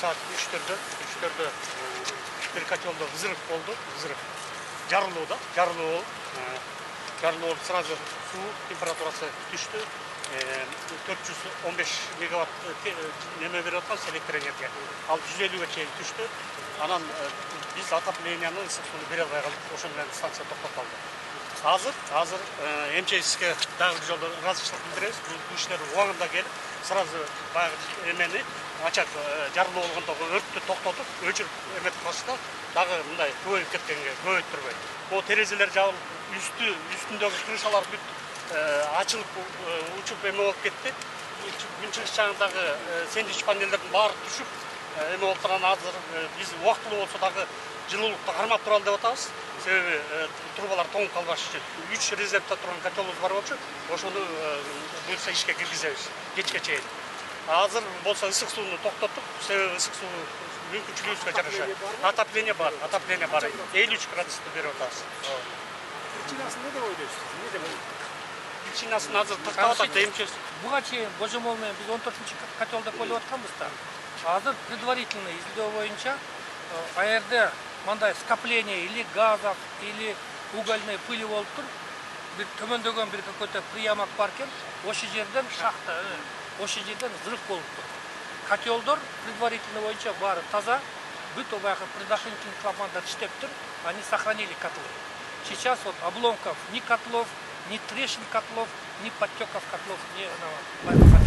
saat 3'törde bir котелда взрыв oldu. Взрыв. Жарылуу oldu. Сразу su температурасы düştü. 415 мегаватт неме берип аткан электр энергия. Ал 150ге чейин түштү. Анан биз отопленияны ысык сууну бере албай калдык. Ошон менен станция токтотулду. Азыр МЧСке дагы бир жолдо ыраазычылык билдиребиз. Бул иштер убагында келип, сразу баягы эмени ачак жарылуу болгондогу өрттү токтотуп, өчүрүп эметип калса дагы мындай көбөйүп кеткенге көбөйттүрбөйт. Бул терезелер жабылып, üstündeki крышалар бүт açılıp uçup эме болуп кетти. Күн чыгыш жагындагы сэндвич панелдердин баары түшүп эме болуп турган. Азыр биз убактылуу болсо дагы жылуулукту кармап туралы деп атабыз. Себеби трубалар тоңуп калбаш үчүн 3 резервде турган котелубуз бар болчу. Ошону буюрса ишке киргизебиз кечке чейин. Азыр болсо ысык сууну токтоттук. Себеби ысык суу мүмкүнчүлүгүбүзгө жараша. Отопление бар. 53 градусту берип атабыз. Причинасын не деп ойлойсуз? Не деп ойлойсуз? Причинасын азыр тактап атат МЧС. Буга чейин божомол менен биз 14-котел деп ойлоп атканбыз да. Азыр предварительный изилдөө боюнча аерде мындай скопление или газов, или угольной пыли болуп тур. Бир төмөндөгөн бир какой-то приямок бар экен. Ошол жерден шахта, ошол жерден взрыв болуп тур. Котелдор предварительный боюнча баары таза. Бүт баягы предохранительный клапандар иштеп тур. Они сохранили котлы. Сейчас вот обломков ни котлов, ни трещин котлов, ни подтеков котлов не